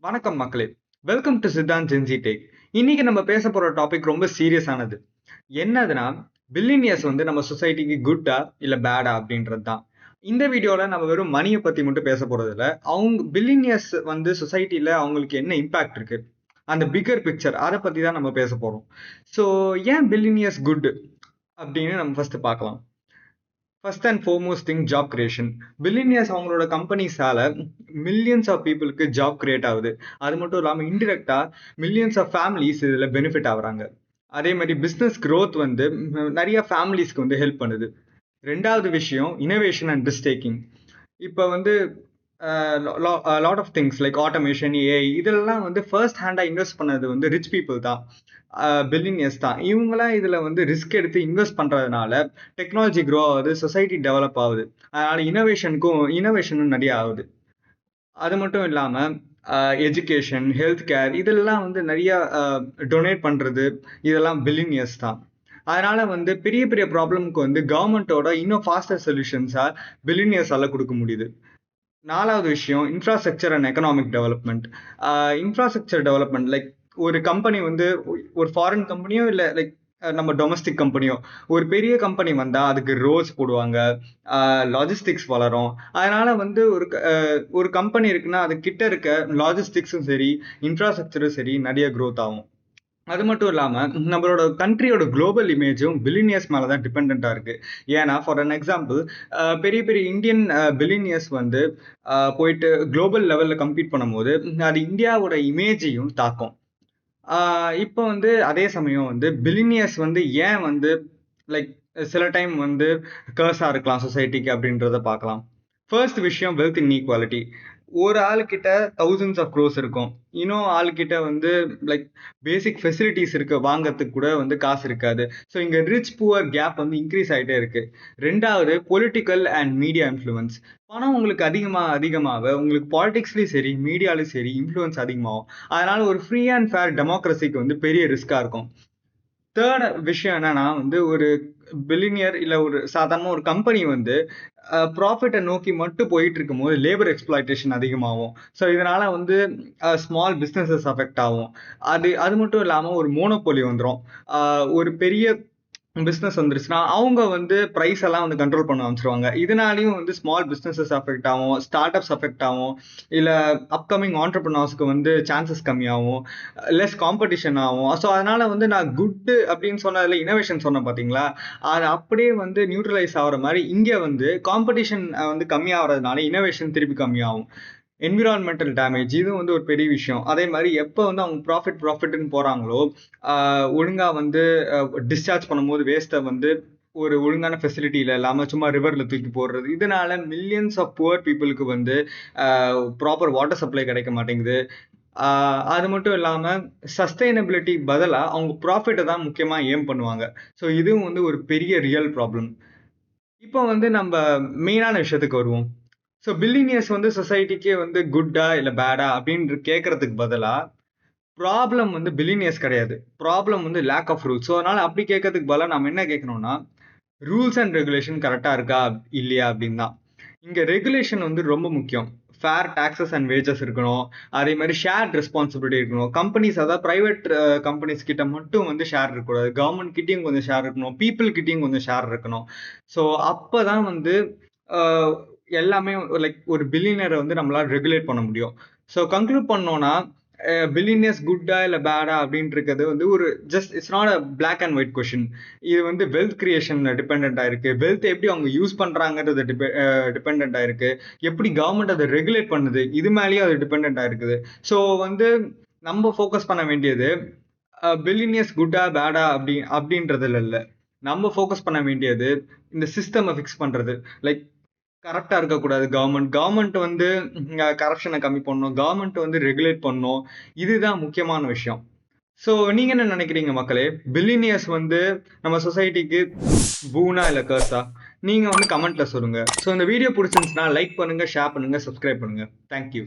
வணக்கம் மக்களே. Welcome to Siddhant ஜென்சி டேக். இன்னைக்கு நம்ம பேச போற டாபிக் ரொம்ப சீரியஸானது. என்னதுன்னா, பில்லியனியர்ஸ் வந்து நம்ம சொசைட்டிக்கு குட்டா இல்ல பேடா அப்படின்றது தான். இந்த வீடியோல நம்ம வெறும் மணியை பத்தி மட்டும் பேச போறது இல்ல. அவங்க பில்லியனியர்ஸ் வந்து சொசைட்டில அவங்களுக்கு என்ன இம்பாக்ட் இருக்கு, அந்த பிகர் பிக்சர் அதை பத்தி தான் நம்ம பேச போறோம். ஸோ ஏன் பில்லியனியர்ஸ் குட் அப்படின்னு நம்ம ஃபர்ஸ்ட் பார்க்கலாம். First and foremost thing, job creation. Billionaires அவங்களோட கம்பெனிஸால மில்லியன்ஸ் ஆஃப் பீப்புளுக்கு ஜாப் கிரியேட் ஆகுது. அது மட்டும் இல்லாமல் இன்டிரெக்டா மில்லியன்ஸ் ஆஃப் ஃபேமிலிஸ் இதில் பெனிஃபிட் ஆகுறாங்க. அதே மாதிரி பிஸ்னஸ் க்ரோத் வந்து நிறைய ஃபேமிலிஸ்க்கு வந்து ஹெல்ப் பண்ணுது. ரெண்டாவது விஷயம், இனோவேஷன் அண்ட் ரிஸ்க் டேக்கிங். இப்போ வந்து lot of things like automation, AI இதெல்லாம் வந்து ஃபர்ஸ்ட் ஹேண்டாக இன்வெஸ்ட் பண்ணது வந்து ரிச் பீப்புள் தான், பில்லியனியர்ஸ் தான். இவங்களாம் இதில் வந்து ரிஸ்க் எடுத்து இன்வெஸ்ட் பண்ணுறதுனால டெக்னாலஜி க்ரோ ஆகுது, சொசைட்டி டெவலப் ஆகுது. அதனால இனோவேஷனும் நிறைய ஆகுது. அது மட்டும் இல்லாமல் எஜுகேஷன், ஹெல்த் கேர் இதெல்லாம் வந்து நிறைய டொனேட் பண்ணுறது இதெல்லாம் பில்லியனியர்ஸ் தான். அதனால வந்து பெரிய பெரிய ப்ராப்ளம்க்கு வந்து கவர்மெண்ட்டோட இன்னும் ஃபாஸ்டர் சொல்யூஷன்ஸாக பில்லியனியர்ஸால கொடுக்க முடியுது. நாலாவது விஷயம், infrastructure and economic development. Infrastructure development like ஒரு கம்பெனி வந்து ஒரு ஃபாரின் கம்பெனியோ இல்லை லைக் நம்ம டொமஸ்டிக் கம்பெனியோ, ஒரு பெரிய கம்பெனி வந்தால் அதுக்கு ரோட்ஸ் போடுவாங்க, லாஜிஸ்டிக்ஸ் வளரும். அதனால வந்து ஒரு கம்பெனி இருக்குன்னா அது கிட்ட இருக்க லாஜிஸ்டிக்ஸும் சரி இன்ஃப்ராஸ்ட்ரக்சரும் சரி நிறைய க்ரோத் ஆகும். அது மட்டும் இல்லாமல் நம்மளோட கண்ட்ரியோட குளோபல் இமேஜும் பில்லியனியர்ஸ் மேலே தான் டிபெண்ட்டாக இருக்குது. ஏன்னா ஃபார் அன் எக்ஸாம்பிள், பெரிய பெரிய இந்தியன் பில்லியனியர்ஸ் வந்து போயிட்டு குளோபல் லெவலில் கம்பீட் பண்ணும்போது அது இந்தியாவோட இமேஜையும் தாக்கும். இப்போ வந்து அதே சமயம் வந்து பில்லியனியர்ஸ் வந்து ஏன் வந்து லைக் சில டைம் வந்து கர்ஸாக இருக்கலாம் சொசைட்டிக்கு அப்படின்றத பார்க்கலாம். ஃபர்ஸ்ட் விஷயம், வெல்த் இன்இக்வாலிட்டி. ஒரு ஆளுக்கிட்ட தௌசண்ட்ஸ் ஆஃப் க்ரோஸ் இருக்கும், இன்னும் ஆளுக்கிட்ட வந்து லைக் பேசிக் ஃபெசிலிட்டிஸ் இருக்கு, வாங்கிறதுக்கு கூட வந்து காசு இருக்காது. ஸோ இங்கே ரிச் புவர் கேப் வந்து இன்க்ரீஸ் ஆகிட்டே இருக்கு. ரெண்டாவது, பொலிட்டிக்கல் அண்ட் மீடியா இன்ஃப்ளூயன்ஸ். பணம் உங்களுக்கு அதிகமாக உங்களுக்கு பாலிடிக்ஸ்லேயும் சரி மீடியாலையும் சரி இன்ஃப்ளூயன்ஸ் அதிகமாகும். அதனால ஒரு ஃப்ரீ அண்ட் ஃபேர் டெமோக்ரஸிக்கு வந்து பெரிய ரிஸ்காக இருக்கும். தேர்ட் விஷயம் என்னன்னா வந்து ஒரு பில்லியனியர் இல்லை ஒரு சாதாரண ஒரு கம்பெனி வந்து ப்ராஃபிட்டை நோக்கி மட்டும் போயிட்டு இருக்கும்போது லேபர் எக்ஸ்ப்ளாய்டேஷன் அதிகமாகும். ஸோ இதனால வந்து ஸ்மால் பிஸ்னஸஸ் அஃபெக்ட் ஆகும். அது மட்டும் இல்லாமல் ஒரு மோனோபோலி வந்துடும். ஒரு பெரிய பிஸ்னஸ் வந்துருச்சுன்னா அவங்க வந்து ப்ரைஸ் எல்லாம் வந்து கண்ட்ரோல் பண்ண ஆரம்பிச்சிருவாங்க. இதனாலையும் வந்து ஸ்மால் பிஸ்னஸஸ் அஃபெக்ட் ஆகும், ஸ்டார்ட் அப்ஸ் அஃபெக்ட் ஆகும், இல்லை அப்கமிங் ஆண்டர்பிரினர்ஸ்க்கு வந்து சான்சஸ் கம்மியாகும், லெஸ் காம்படிஷன் ஆகும். ஸோ அதனால வந்து நான் குட்டு அப்படின்னு சொன்னதில் இனோவேஷன் சொன்னேன் பார்த்தீங்களா, அது அப்படியே வந்து நியூட்ரலைஸ் ஆகிற மாதிரி இங்கே வந்து காம்படிஷன் வந்து கம்மியாகிறதுனால இனோவேஷன் திருப்பி கம்மியாகும். என்விரான்மெண்டல் டேமேஜ், இது வந்து ஒரு பெரிய விஷயம். அதே மாதிரி எப்போ வந்து அவங்க ப்ராஃபிட்னு போகிறாங்களோ, ஒழுங்காக வந்து டிஸ்சார்ஜ் பண்ணும்போது வேஸ்ட்டை வந்து ஒரு ஒழுங்கான ஃபெசிலிட்டியில் இல்லாமல் சும்மா ரிவரில் தூக்கி போடுறது, இதனால மில்லியன்ஸ் ஆஃப் புவர் பீப்புளுக்கு வந்து ப்ராப்பர் வாட்டர் சப்ளை கிடைக்க மாட்டேங்குது. அது மட்டும் இல்லாமல் சஸ்டைனபிலிட்டி பதிலாக அவங்க ப்ராஃபிட்டை தான் முக்கியமாக ஏம் பண்ணுவாங்க. ஸோ இதுவும் வந்து ஒரு பெரிய ரியல் ப்ராப்ளம். இப்போ வந்து நம்ம மெயினான விஷயத்துக்கு வருவோம். ஸோ பில்லியனியர்ஸ் வந்து சொசைட்டிக்கே வந்து குட்டா இல்லை பேடா அப்படின்னு கேட்கறதுக்கு பதிலாக ப்ராப்ளம் வந்து பில்லியனியர்ஸ் கிடையாது, ப்ராப்ளம் வந்து லேக் ஆஃப் ரூல்ஸ். ஸோ அதனால அப்படி கேட்கறதுக்கு பதிலாக நம்ம என்ன கேட்கணும்னா, ரூல்ஸ் அண்ட் ரெகுலேஷன் கரெக்டாக இருக்கா இல்லையா அப்படின்னு தான். இங்கே ரெகுலேஷன் வந்து ரொம்ப முக்கியம். ஃபேர் டாக்ஸஸ் அண்ட் வேஜஸ் இருக்கணும். அதே மாதிரி ஷேர்ட் ரெஸ்பான்சிபிலிட்டி இருக்கணும். கம்பெனிஸ், அதாவது ப்ரைவேட் கம்பெனிஸ் கிட்ட மட்டும் வந்து ஷேர் இருக்கக்கூடாது, கவர்மெண்ட் கிட்டேயும் கொஞ்சம் ஷேர் இருக்கணும், பீப்புள் கிட்டேயும் கொஞ்சம் ஷேர் இருக்கணும். ஸோ அப்போ தான் வந்து எல்லாமே லைக் ஒரு பில்லியனரை வந்து நம்மளால ரெகுலேட் பண்ண முடியும். ஸோ கன்க்ளூட் பண்ணோன்னா, பில்லியனியர்ஸ் குட்டா இல்லை பேடா அப்படின்றது வந்து ஒரு just it's not a black and white question. இது வந்து வெல்த் கிரியேஷன் டிபெண்டாக இருக்குது, வெல்த் எப்படி அவங்க யூஸ் பண்ணுறாங்கிறது டிபெண்டாக இருக்குது, எப்படி கவர்மெண்ட் அதை ரெகுலேட் பண்ணுது இது மேலேயும் அது டிபெண்டாக இருக்குது. ஸோ வந்து நம்ம ஃபோக்கஸ் பண்ண வேண்டியது பில்லியனியர்ஸ் குட்டா பேடா அப்படின்றதுல இல்லை. நம்ம ஃபோக்கஸ் பண்ண வேண்டியது இந்த சிஸ்டமை ஃபிக்ஸ் பண்ணுறது. லைக் கரெக்டாக இருக்கக்கூடாது, கவர்மெண்ட் வந்து கரப்ஷனை கம்மி பண்ணணும், கவர்மெண்ட் வந்து ரெகுலேட் பண்ணணும். இதுதான் முக்கியமான விஷயம். ஸோ நீங்கள் என்ன நினைக்கிறீங்க மக்களே? பில்லியனியர்ஸ் வந்து நம்ம சொசைட்டிக்கு பூனா இல்லை கர்ஸா? நீங்கள் வந்து கமெண்ட்டில் சொல்லுங்கள். ஸோ இந்த வீடியோ பிடிச்சிருந்துச்சுன்னா லைக் பண்ணுங்கள், ஷேர் பண்ணுங்கள், சப்ஸ்கிரைப் பண்ணுங்கள். தேங்க்யூ.